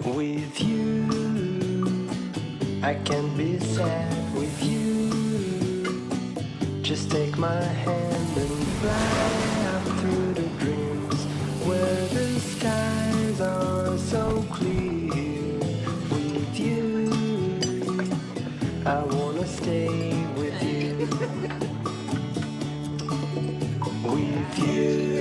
With you, I can be sad with you. Just take my hand and fly out through the dreams where the skies are so clear. With you, I wanna stay with you. With you.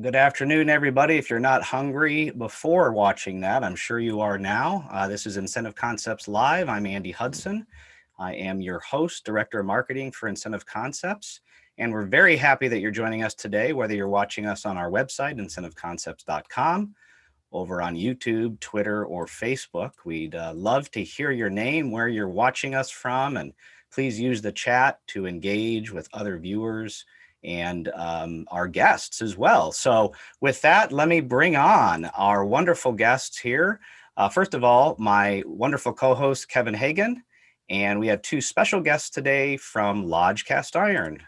Good afternoon, everybody. If you're not hungry before watching that, I'm sure you are now. This is Incentive Concepts Live. I'm Andy Hudson. I am your host, Director of Marketing for Incentive Concepts. And we're very happy that you're joining us today, whether you're watching us on our website, incentiveconcepts.com, over on YouTube, Twitter, or Facebook. We'd love to hear your name, where you're watching us from, and please use the chat to engage with other viewers and our guests as well. So with that, let me bring on our wonderful guests here. First of all, my wonderful co-host, Kevin Hagan, and we have two special guests today from Lodge Cast Iron.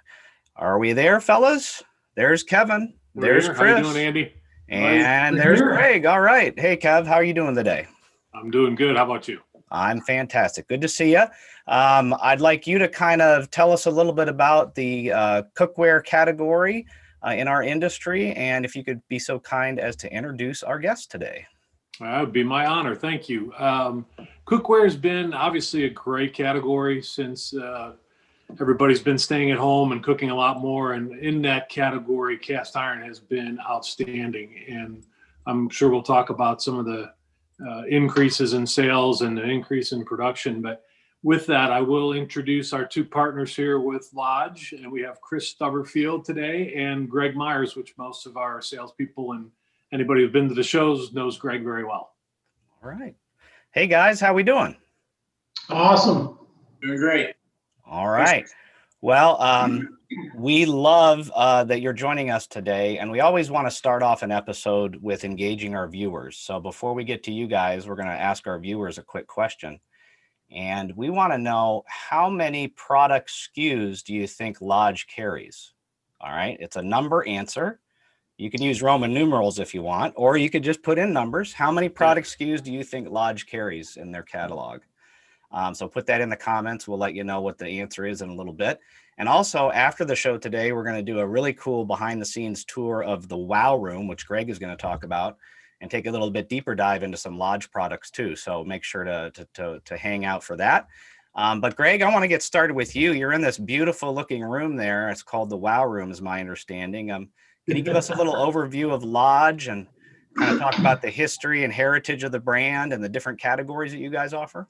Are we there, fellas? There's Kevin. There's Kris. How you doing, Andy? And there's Greg. All right. Hey, Kev, how are you doing today? I'm doing good. How about you? I'm fantastic. Good to see you. I'd like you to kind of tell us a little bit about the cookware category in our industry, and if you could be so kind as to introduce our guest today. That would be my honor. Thank you. Cookware has been obviously a great category since everybody's been staying at home and cooking a lot more. And in that category, cast iron has been outstanding. And I'm sure we'll talk about some of the increases in sales and the increase in production. But with that, I will introduce our two partners here with Lodge. And we have Kris Stubblefield today and Greg Myers, which most of our salespeople and anybody who's been to the shows knows Greg very well. All right. Hey, guys, how we doing? Awesome. Doing great. All right. Well, we love that you're joining us today, and we always want to start off an episode with engaging our viewers. So before we get to you guys, we're going to ask our viewers a quick question. And we want to know, how many product SKUs do you think Lodge carries? All right. It's a number answer. You can use Roman numerals if you want, or you could just put in numbers. How many product SKUs do you think Lodge carries in their catalog? So put that in the comments. We'll let you know what the answer is in a little bit. And also after the show today, we're going to do a really cool behind the scenes tour of the Wow Room, which Greg is going to talk about, and take a little bit deeper dive into some Lodge products too. So make sure to hang out for that. But Greg, I want to get started with you. You're in this beautiful looking room there. It's called the Wow Room is my understanding. Can you give us a little overview of Lodge and kind of talk about the history and heritage of the brand and the different categories that you guys offer?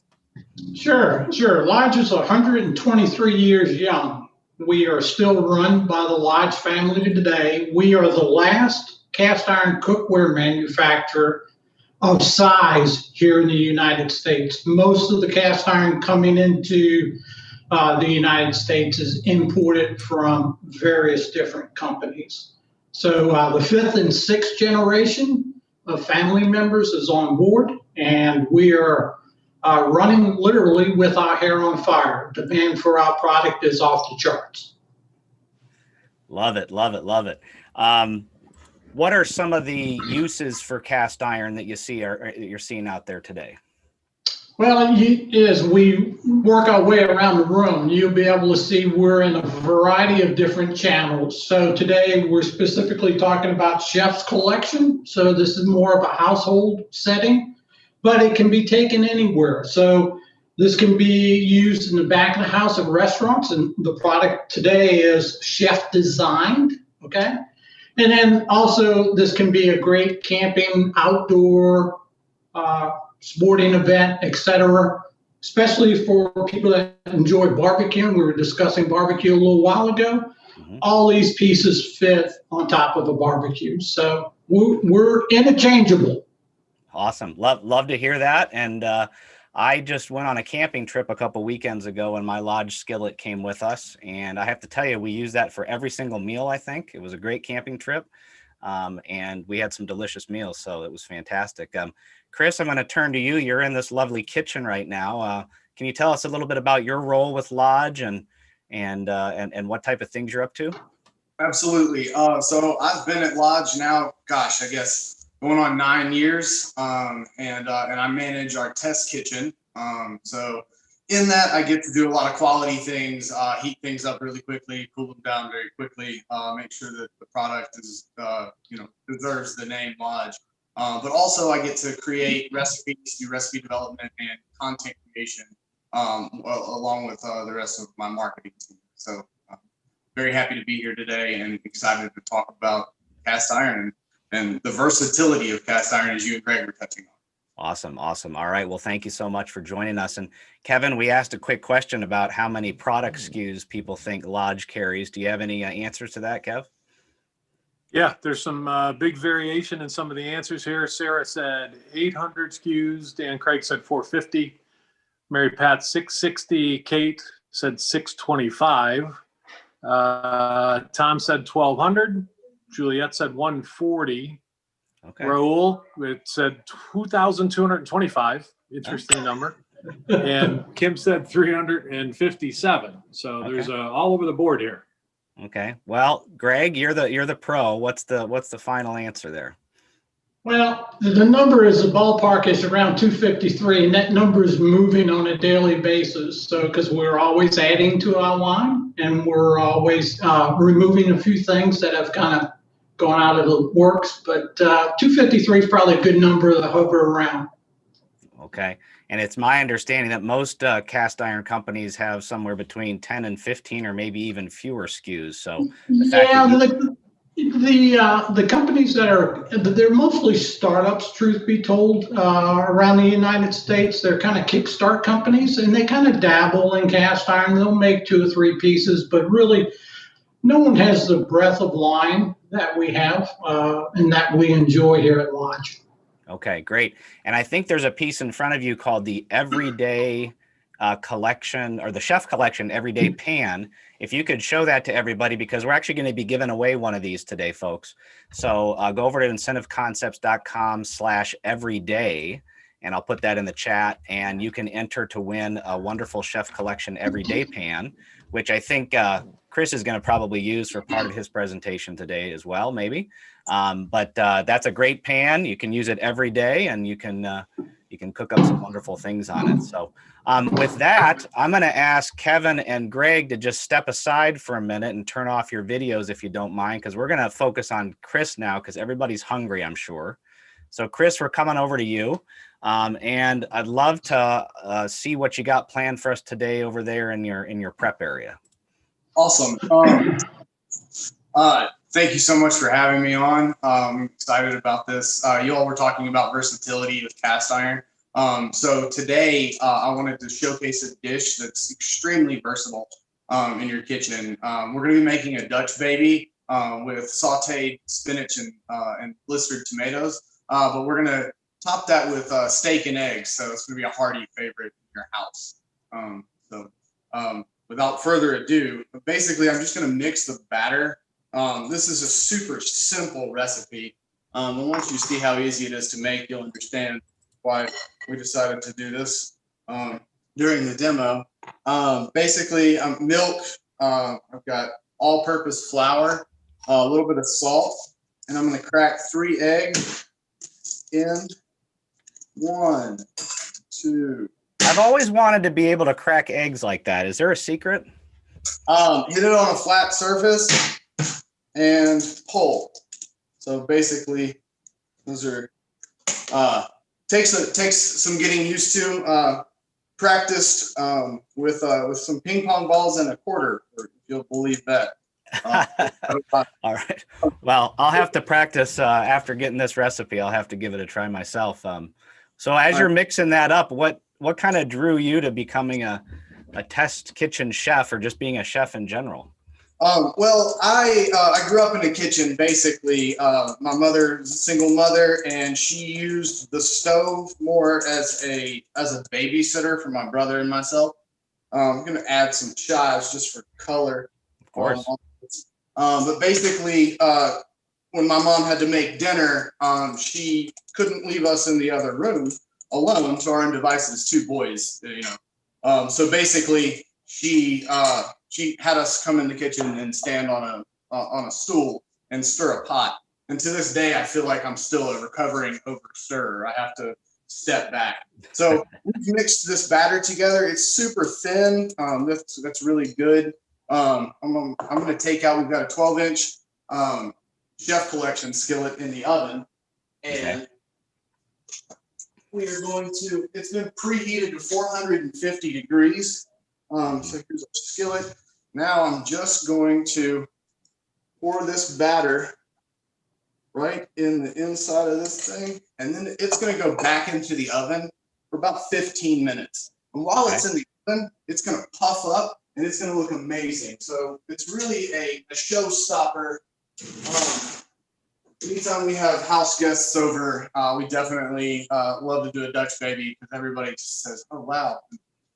Sure. Lodge is 123 years young. We are still run by the Lodge family today. We are the last cast iron cookware manufacturer of size here in the United States. Most of the cast iron coming into the United States is imported from various different companies. So the fifth and sixth generation of family members is on board, and we are running literally with our hair on fire. Demand for our product is off the charts. Love it. What are some of the uses for cast iron that you see you're seeing out there today? Well, as we work our way around the room, you'll be able to see we're in a variety of different channels. So today we're specifically talking about chef's collection. So this is more of a household setting, but it can be taken anywhere. So this can be used in the back of the house at restaurants, and the product today is chef designed, okay? And then also this can be a great camping, outdoor, sporting event, etc., especially for people that enjoy barbecuing. We were discussing barbecue a little while ago. Mm-hmm. All these pieces fit on top of a barbecue. So we're interchangeable. Awesome. Love to hear that. And I just went on a camping trip a couple weekends ago, and my Lodge skillet came with us. And I have to tell you, we used that for every single meal, I think. It was a great camping trip. And we had some delicious meals, so it was fantastic. Kris, I'm going to turn to you. You're in this lovely kitchen right now. Can you tell us a little bit about your role with Lodge and what type of things you're up to? Absolutely. So I've been at Lodge now, gosh, I guess going on 9 years, and I manage our test kitchen. So in that, I get to do a lot of quality things, heat things up really quickly, cool them down very quickly, make sure that the product is, deserves the name Lodge. But also I get to create recipes, do recipe development and content creation, along with the rest of my marketing team. So very happy to be here today and excited to talk about cast iron and the versatility of cast iron, as you and Greg were touching on. Awesome. All right. Well, thank you so much for joining us. And Kevin, we asked a quick question about how many product SKUs people think Lodge carries. Do you have any answers to that, Kev? Yeah, there's some big variation in some of the answers here. Sarah said 800 SKUs. Dan Craig said 450. Mary Pat 660. Kate said 625. Tom said 1,200. Juliet said 140. Okay. Raul, it said 2,225. Interesting number. And Kim said 357. So there's all over the board here. Okay. Well, Greg, you're the pro. What's the final answer there? Well, the number is the ballpark is around 253, and that number is moving on a daily basis. So, because we're always adding to our line, and we're always removing a few things that have kind of gone out of the works. But 253 is probably a good number to hover around. Okay. And it's my understanding that most cast iron companies have somewhere between 10 and 15 or maybe even fewer SKUs. So the companies they're mostly startups, truth be told, around the United States. They're kind of kickstart companies, and they kind of dabble in cast iron. They'll make 2 or 3 pieces, but really no one has the breadth of line that we have and that we enjoy here at Lodge. Okay, great. And I think there's a piece in front of you called the Everyday Collection, or the Chef Collection Everyday Pan. If you could show that to everybody, because we're actually going to be giving away one of these today, folks. So go over to incentiveconcepts.com/everyday, and I'll put that in the chat, and you can enter to win a wonderful Chef Collection Everyday Pan, which I think Kris is going to probably use for part of his presentation today as well, maybe. But that's a great pan. You can use it every day, and you can cook up some wonderful things on it. So with that, I'm going to ask Kevin and Greg to just step aside for a minute and turn off your videos if you don't mind, because we're going to focus on Kris now, because everybody's hungry, I'm sure. So Kris, we're coming over to you. And I'd love to see what you got planned for us today over there in your prep area. Awesome. Thank you so much for having me on. I'm excited about this. You all were talking about versatility with cast iron. So today I wanted to showcase a dish that's extremely versatile in your kitchen. We're going to be making a Dutch baby with sauteed spinach and blistered tomatoes. But we're going to top that with steak and eggs. So it's going to be a hearty favorite in your house. Without further ado, basically I'm just going to mix the batter. This is a super simple recipe. And once you see how easy it is to make, you'll understand why we decided to do this during the demo. Basically, milk, I've got all-purpose flour, a little bit of salt, and I'm going to crack 3 eggs in 1, 2. I've always wanted to be able to crack eggs like that. Is there a secret? Hit it on a flat surface and pull. So basically, those are takes some getting used to. Practiced with some ping pong balls and a quarter, if you'll believe that. All right. Well, I'll have to practice after getting this recipe. I'll have to give it a try myself. So as you're mixing that up, what kind of drew you to becoming a test kitchen chef, or just being a chef in general? Well, I grew up in a kitchen. Basically, my mother's a single mother, and she used the stove more as a babysitter for my brother and myself. I'm gonna add some chives just for color. Of course. But basically, when my mom had to make dinner, she couldn't leave us in the other room alone to our own devices, 2 boys, so basically she had us come in the kitchen and stand on on a stool and stir a pot. And to this day, I feel like I'm still a recovering overstirrer. I have to step back. So we've mixed this batter together. It's super thin. That's really good. I'm going to take out, we've got a 12-inch Chef Collection skillet in the oven. And we are going to, it's been preheated to 450 degrees. So here's our skillet. Now I'm just going to pour this batter right in the inside of this thing, and then it's going to go back into the oven for about 15 minutes. And while it's in the oven, it's going to puff up and it's going to look amazing. So it's really a showstopper. Anytime we have house guests over, we definitely love to do a Dutch baby because everybody just says, "Oh wow,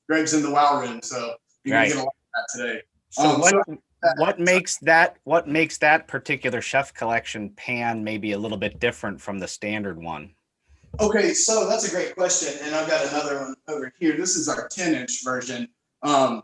Greg's in the wow room." So you're gonna get a lot of that today. So what makes that particular Chef Collection pan maybe a little bit different from the standard one? Okay, so that's a great question, and I've got another one over here. This is our 10-inch version.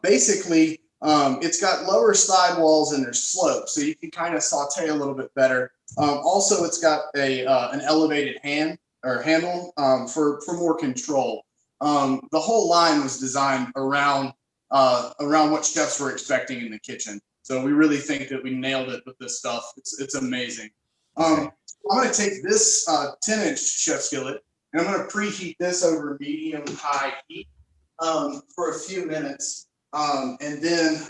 Basically, it's got lower sidewalls and there's slopes, so you can kind of saute a little bit better. Also, it's got an elevated handle for more control. The whole line was designed around what chefs were expecting in the kitchen. So we really think that we nailed it with this stuff. It's amazing. I'm going to take this 10-inch chef skillet and I'm going to preheat this over medium-high heat for a few minutes. And then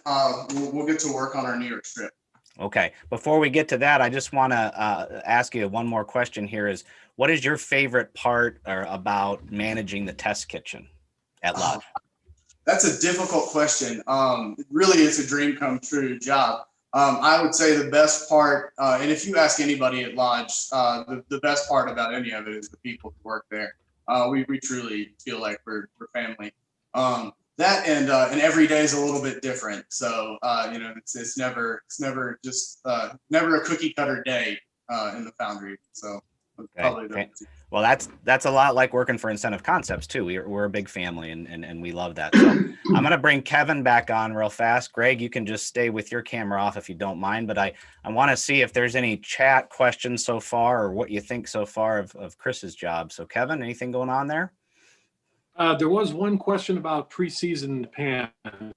we'll get to work on our New York strip. Okay. Before we get to that, I just want to ask you one more question here is, what is your favorite part about managing the test kitchen at Lodge? That's a difficult question. Really, it's a dream come true job. I would say the best part, and if you ask anybody at Lodge, the best part about any of it is the people who work there. We truly feel like we're family. That and every day is a little bit different. So it's never just never a cookie cutter day in the foundry. So probably well, that's a lot like working for Incentive Concepts too. We're a big family and we love that. So I'm gonna bring Kevin back on real fast. Greg, you can just stay with your camera off if you don't mind. But I want to see if there's any chat questions so far or what you think so far of Kris's job. So Kevin, anything going on there? There was one question about pre-seasoned pan.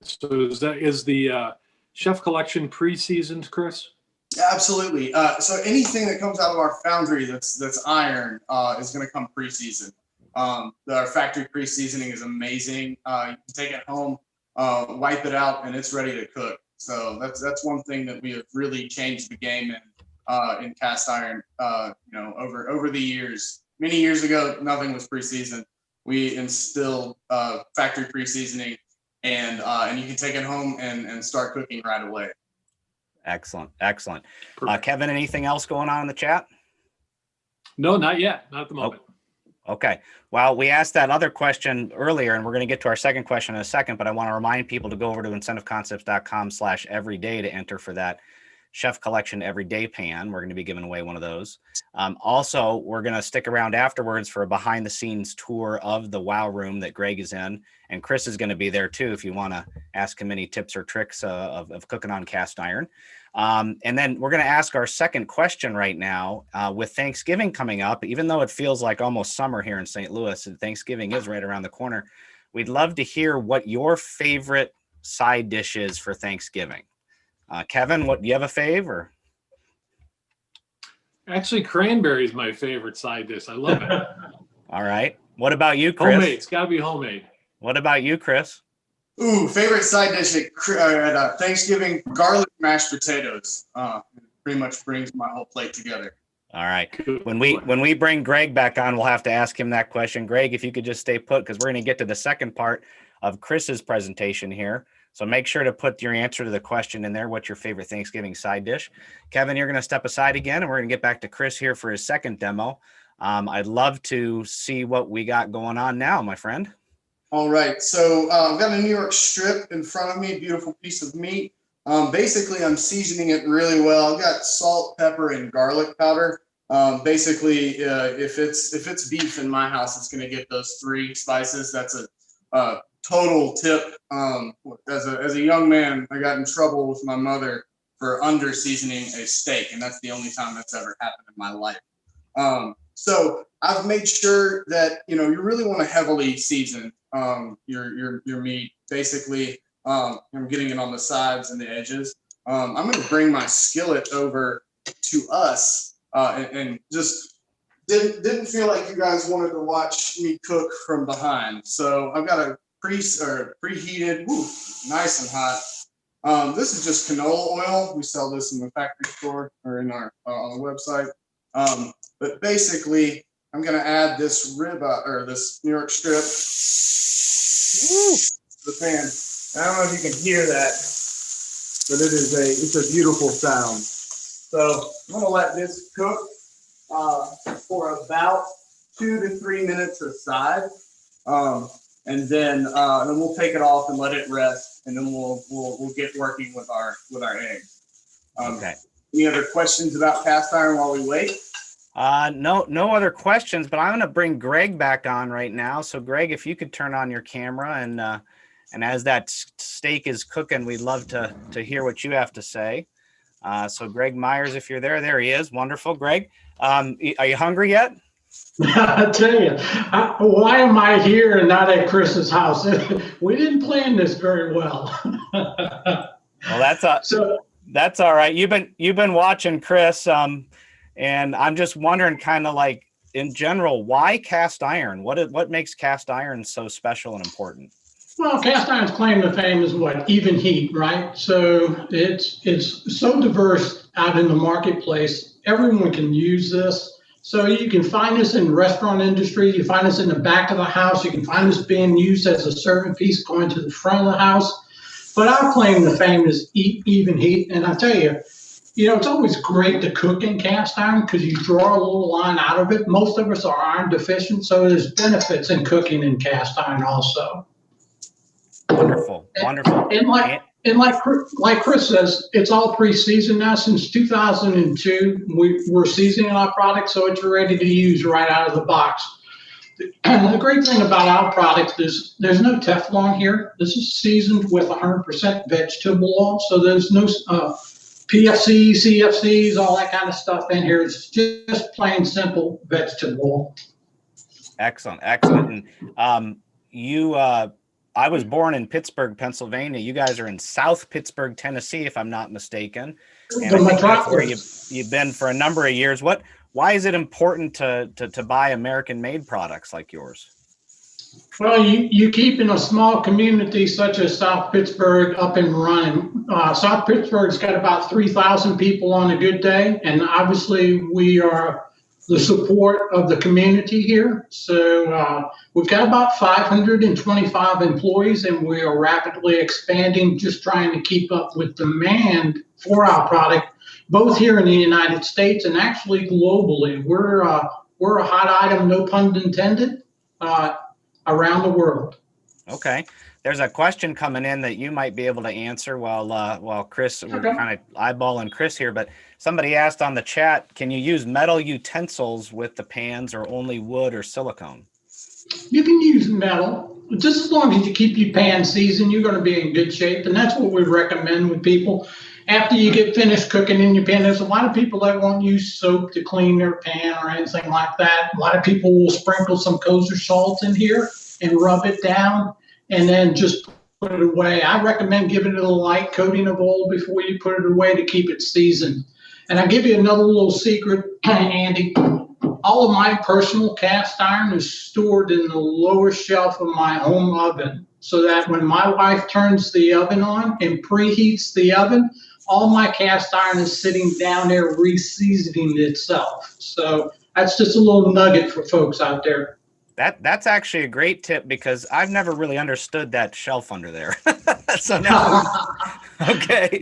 So is the Chef Collection pre-seasoned, Kris? Absolutely. So anything that comes out of our foundry that's iron is going to come pre-seasoned. Our factory pre-seasoning is amazing. You can take it home, wipe it out, and it's ready to cook. So that's one thing that we have really changed the game in cast iron. Over the years, many years ago, nothing was pre-seasoned. We instilled factory pre-seasoning, and you can take it home and start cooking right away. Excellent. Kevin, anything else going on in the chat? No, not yet. Not at the moment. Okay. Well, we asked that other question earlier, and we're going to get to our second question in a second, but I want to remind people to go over to incentiveconcepts.com/everyday to enter for that Chef Collection Everyday Pan. We're going to be giving away one of those. Also, we're going to stick around afterwards for a behind the scenes tour of the Wow Room that Greg is in. And Kris is going to be there too, if you want to ask him any tips or tricks of cooking on cast iron. And then we're going to ask our second question right now with Thanksgiving coming up. Even though it feels like almost summer here in St. Louis, and Thanksgiving is right around the corner, we'd love to hear what your favorite side dish is for Thanksgiving. Kevin, do you have a fave? Actually, cranberry is my favorite side dish. I love it. All right. What about you, Kris? Homemade. It's got to be homemade. What about you, Kris? Ooh, favorite side dish at Thanksgiving, garlic mashed potatoes. Pretty much brings my whole plate together. All right. When we bring Greg back on, we'll have to ask him that question. Greg, if you could just stay put, because we're going to get to the second part of Kris's presentation here. So make sure to put your answer to the question in there. What's your favorite Thanksgiving side dish? Kevin, you're going to step aside again, and we're going to get back to Kris here for his second demo. I'd love to see what we got going on now, my friend. All right. So I've got a New York strip in front of me, beautiful piece of meat. Basically, I'm seasoning it really well. I've got salt, pepper, and garlic powder. Basically, if it's beef in my house, it's going to get those 3 spices. That's a total tip. As a young man, I got in trouble with my mother for under seasoning a steak, and that's the only time that's ever happened in my life. So I've made sure that you really want to heavily season your meat. Basically, I'm getting it on the sides and the edges. I'm going to bring my skillet over to us and just didn't feel like you guys wanted to watch me cook from behind. So I've got a preheated, nice and hot. This is just canola oil. We sell this in the factory store or in our on the website. But basically, I'm going to add this this New York strip to the pan. I don't know if you can hear that, but it's a beautiful sound. So I'm going to let this cook for about 2 to 3 minutes aside, and then we'll take it off and let it rest, and then we'll get working with our eggs. Okay. Any other questions about cast iron while we wait? No other questions, but I'm going to bring Greg back on right now. So Greg, if you could turn on your camera and as that steak is cooking, we'd love to hear what you have to say. So Greg Myers, if you're there he is. Wonderful. Greg, are you hungry yet? I tell you, why am I here and not at Kris's house? We didn't plan this very well. Well, that's all right. You've been watching Kris, and I'm just wondering, kind of like in general, why cast iron? What makes cast iron so special and important? Well, cast iron's claim to fame is what? Even heat, right? So it's so diverse out in the marketplace. Everyone can use this. So you can find this in the restaurant industry. You find this in the back of the house. You can find this being used as a serving piece going to the front of the house. But our claim to fame is even heat. And I tell you, it's always great to cook in cast iron because you draw a little line out of it. Most of us are iron deficient, so there's benefits in cooking in cast iron also. Wonderful. And like Kris says, it's all pre-seasoned now. Since 2002, we're seasoning our product, so it's ready to use right out of the box. And the great thing about our product is there's no Teflon here. This is seasoned with 100% vegetable oil, so there's no PFCs, CFCs, all that kind of stuff in here. It's just plain simple vegetable oil. Excellent. And I was born in Pittsburgh, Pennsylvania. You guys are in South Pittsburgh, Tennessee, if I'm not mistaken. And I think that's where you've been for a number of years. Why is it important to buy American-made products like yours? Well, you keep in a small community such as South Pittsburgh up and running. South Pittsburgh's got about 3,000 people on a good day, and obviously we are the support of the community here. So we've got about 525 employees, and we are rapidly expanding, just trying to keep up with demand for our product, both here in the United States and actually globally. We're a hot item, no pun intended, around the world. Okay. There's a question coming in that you might be able to answer while Kris, we're kind of eyeballing Kris here, but somebody asked on the chat, can you use metal utensils with the pans or only wood or silicone? You can use metal. Just as long as you keep your pan seasoned, you're going to be in good shape. And that's what we recommend with people. After you get finished cooking in your pan, there's a lot of people that won't use soap to clean their pan or anything like that. A lot of people will sprinkle some kosher salt in here and rub it down and then just put it away. I recommend giving it a light coating of oil before you put it away to keep it seasoned. And I'll give you another little secret, Andy. All of my personal cast iron is stored in the lower shelf of my home oven, so that when my wife turns the oven on and preheats the oven, all my cast iron is sitting down there re-seasoning itself. So that's just a little nugget for folks out there. That's actually a great tip because I've never really understood that shelf under there. So now, okay.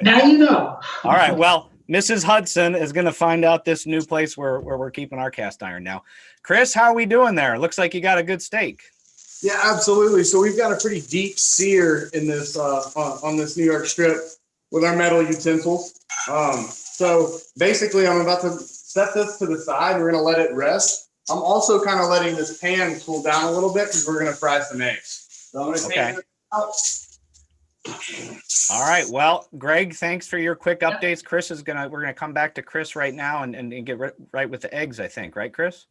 Now you know. All right. Well, Mrs. Hudson is going to find out this new place where we're keeping our cast iron now. Kris, how are we doing there? Looks like you got a good steak. Yeah, absolutely. So we've got a pretty deep sear in this on this New York strip with our metal utensils. So basically, I'm about to set this to the side. We're going to let it rest. I'm also kind of letting this pan cool down a little bit because we're going to fry some eggs. So I'm going to take this out. All right. Well, Greg, thanks for your quick updates. We're gonna come back to Kris right now and get right with the eggs, I think, right, Kris?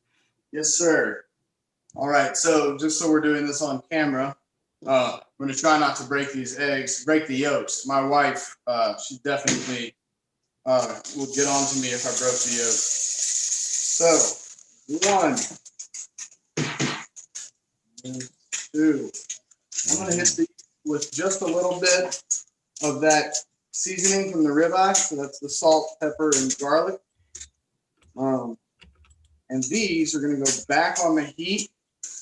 Yes, sir. All right. So just so we're doing this on camera, I'm gonna try not to break these eggs, break the yolks. My wife, she definitely will get on to me if I broke the yolks. So 1, 2. I'm gonna hit these with just a little bit of that seasoning from the ribeye. So that's the salt, pepper, and garlic. And these are going to go back on the heat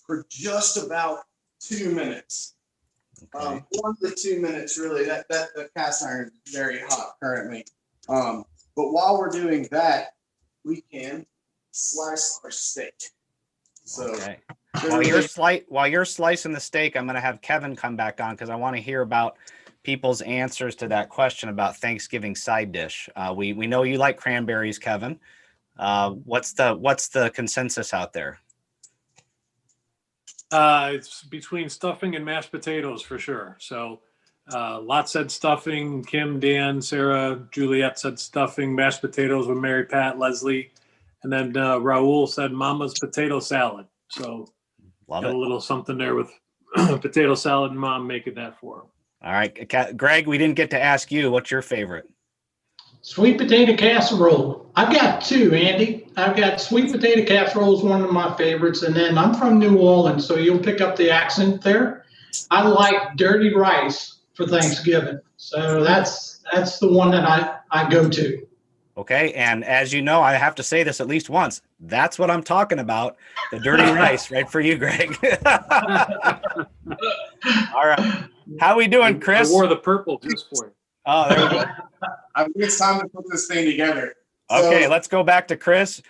for just about 2 minutes. Okay. 1 to 2 minutes, really. That cast iron is very hot currently. But while we're doing that, we can slice our steak. So Okay. While you're slicing the steak, I'm going to have Kevin come back on because I want to hear about people's answers to that question about Thanksgiving side dish. We know you like cranberries, Kevin. What's the consensus out there? It's between stuffing and mashed potatoes for sure. So Lot said stuffing. Kim, Dan, Sarah, Juliet said stuffing. Mashed potatoes with Mary Pat, Leslie. And then Raul said Mama's potato salad. So Love got it. a little something there with potato salad and Mom making that for him. All right, Greg, we didn't get to ask you. What's your favorite? Sweet potato casserole. I've got 2, Andy. I've got sweet potato casserole is one of my favorites, and then I'm from New Orleans, so you'll pick up the accent there. I like dirty rice for Thanksgiving, so that's the one that I go to. Okay, and as you know, I have to say this at least once. That's what I'm talking about. The dirty rice, right for you, Greg. All right. How we doing, Kris? I wore the purple just for you. Oh, there we go. I think it's time to put this thing together. Okay, let's go back to Kris.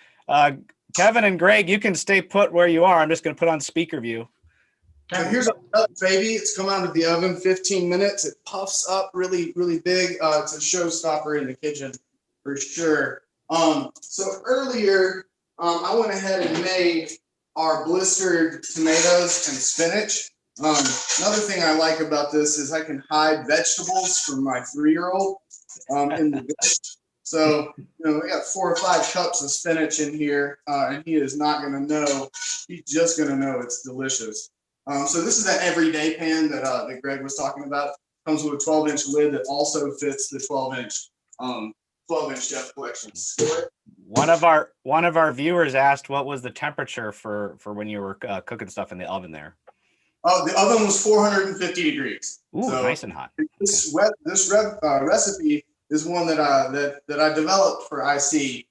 Kevin and Greg, you can stay put where you are. I'm just going to put on speaker view. So here's our duck, baby. It's come out of the oven 15 minutes. It puffs up really, really big. It's a showstopper in the kitchen for sure. So earlier, I went ahead and made our blistered tomatoes and spinach. Another thing I like about this is I can hide vegetables from my 3-year-old in the dish. So, we got 4 or 5 cups of spinach in here, and he is not going to know. He's just going to know it's delicious. So this is that everyday pan that Greg was talking about. Comes with a 12-inch lid that also fits the 12-inch Chef Collection skillet. One of our viewers asked what was the temperature for when you were cooking stuff in the oven there. Oh, the oven was 450 degrees. Ooh, so nice and hot. This recipe is one that I developed for IC.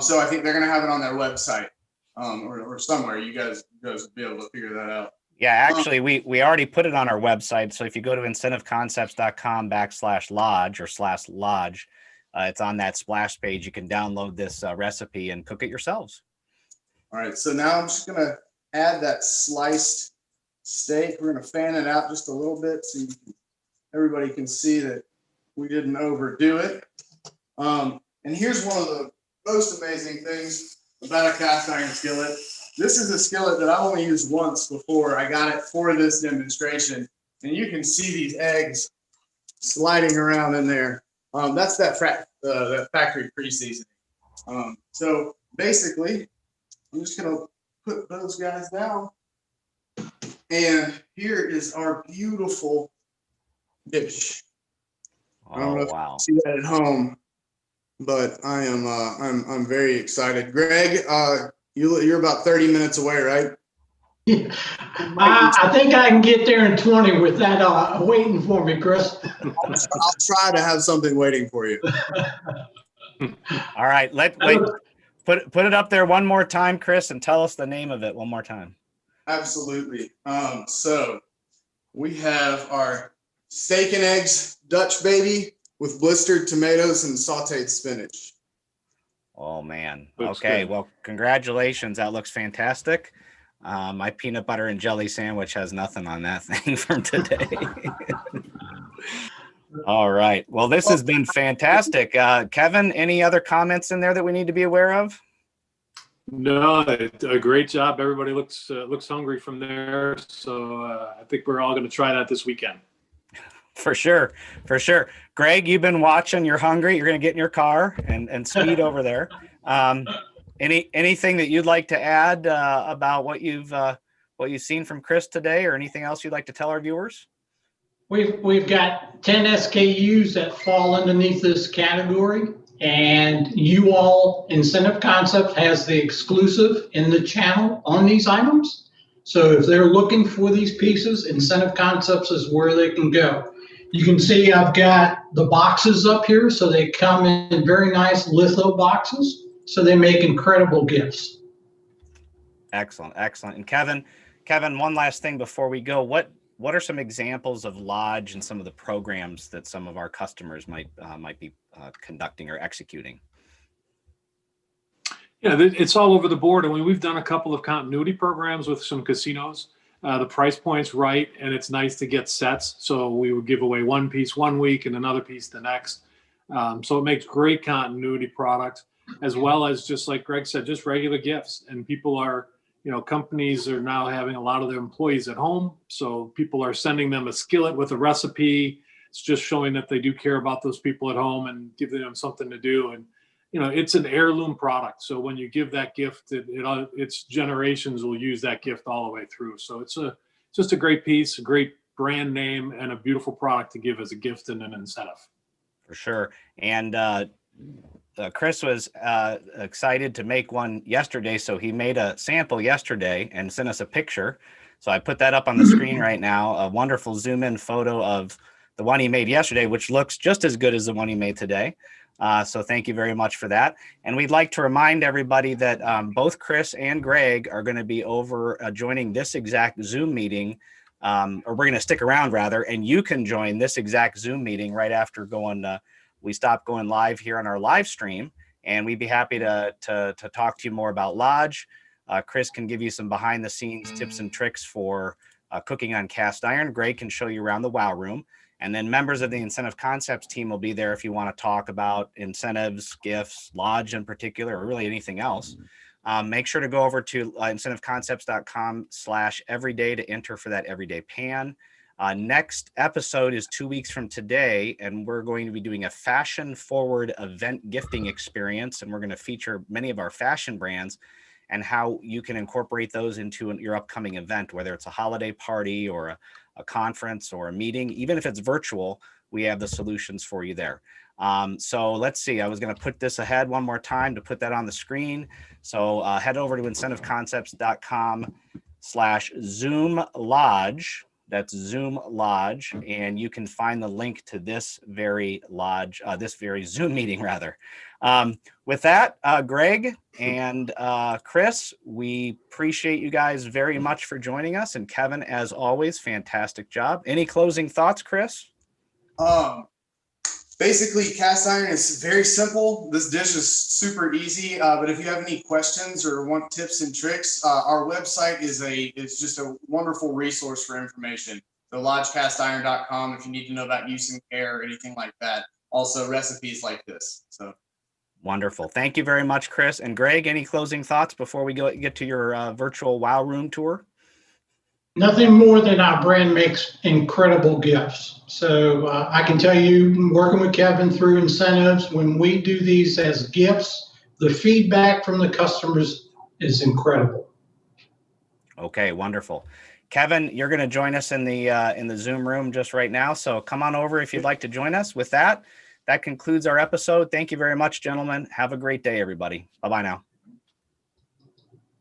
So I think they're gonna have it on their website or somewhere. You guys will be able to figure that out. Yeah, actually, we already put it on our website. So if you go to incentiveconcepts.com/lodge or /lodge, it's on that splash page. You can download this recipe and cook it yourselves. All right, so now I'm just gonna add that sliced steak. We're gonna fan it out just a little bit so everybody can see that we didn't overdo it. And here's one of the most amazing things about a cast iron skillet. This is a skillet that I only used once before. I got it for this demonstration, and you can see these eggs sliding around in there. That's that factory pre-seasoning. So basically, I'm just gonna put those guys down, and here is our beautiful dish. I don't know if you see that at home, but I am I'm very excited. Greg, you're about 30 minutes away, right? I think I can get there in 20 with that waiting for me, Kris. I'll try to have something waiting for you. All right, put it up there one more time, Kris, and tell us the name of it one more time. Absolutely. So we have our steak and eggs Dutch baby with blistered tomatoes and sauteed spinach. Oh man. Looks Okay. good. Well, congratulations. That looks fantastic. My peanut butter and jelly sandwich has nothing on that thing from today. All right. Well, this has been fantastic. Kevin, any other comments in there that we need to be aware of? No, a great job. Everybody looks hungry from there. So I think we're all going to try that this weekend. For sure. For sure. Greg, you've been watching. You're hungry. You're going to get in your car and speed over there. Anything that you'd like to add about what you've seen from Kris today, or anything else you'd like to tell our viewers? We've got 10 SKUs that fall underneath this category, and you all Incentive Concepts has the exclusive in the channel on these items. So if they're looking for these pieces, Incentive Concepts is where they can go. You can see I've got the boxes up here, so they come in very nice litho boxes, so they make incredible gifts. Excellent, excellent. And Kevin, one last thing before we go. What are some examples of Lodge and some of the programs that some of our customers might be conducting or executing? Yeah, it's all over the board. I mean, we've done a couple of continuity programs with some casinos. The price point's right, and it's nice to get sets. So we would give away one piece one week and another piece the next. So it makes great continuity product, as well as, just like Greg said, just regular gifts. And people are, companies are now having a lot of their employees at home. So people are sending them a skillet with a recipe. It's just showing that they do care about those people at home and giving them something to do. And, it's an heirloom product. So when you give that gift, it's generations will use that gift all the way through. So it's just a great piece, a great brand name, and a beautiful product to give as a gift and an incentive. For sure. And Kris was excited to make one yesterday, so he made a sample yesterday and sent us a picture. So I put that up on the screen right now, a wonderful zoom in photo of the one he made yesterday, which looks just as good as the one he made today. So thank you very much for that. And we'd like to remind everybody that both Kris and Greg are going to be over joining this exact Zoom meeting, or we're going to stick around rather, and you can join this exact Zoom meeting right after we stop going live here on our live stream, and we'd be happy to talk to you more about Lodge. Kris can give you some behind the scenes tips and tricks for cooking on cast iron. Greg can show you around the wow room. And then members of the Incentive Concepts team will be there if you want to talk about incentives, gifts, Lodge in particular, or really anything else. Make sure to go over to incentiveconcepts.com/everyday to enter for that everyday pan. Next episode is 2 weeks from today, and we're going to be doing a fashion forward event gifting experience. And we're going to feature many of our fashion brands and how you can incorporate those into your upcoming event, whether it's a holiday party or a conference or a meeting. Even if it's virtual, we have the solutions for you there. So let's see, I was going to put this ahead one more time to put that on the screen. So head over to incentiveconcepts.com/Zoom Lodge. That's Zoom Lodge, and you can find the link to this very Lodge, this very Zoom meeting rather. With that, Greg and Kris, we appreciate you guys very much for joining us. And Kevin, as always, fantastic job. Any closing thoughts, Kris? Basically, cast iron is very simple. This dish is super easy, but if you have any questions or want tips and tricks, our website is just a wonderful resource for information. So lodgecastiron.com if you need to know about using care or anything like that. Also recipes like this. So wonderful. Thank you very much, Kris. And Greg, any closing thoughts before we get to your virtual wow room tour? Nothing more than our brand makes incredible gifts. So I can tell you, working with Kevin through incentives, when we do these as gifts, the feedback from the customers is incredible. Okay, wonderful. Kevin, you're going to join us in the Zoom room just right now. So come on over if you'd like to join us. With that, that concludes our episode. Thank you very much, gentlemen. Have a great day, everybody. Bye-bye now.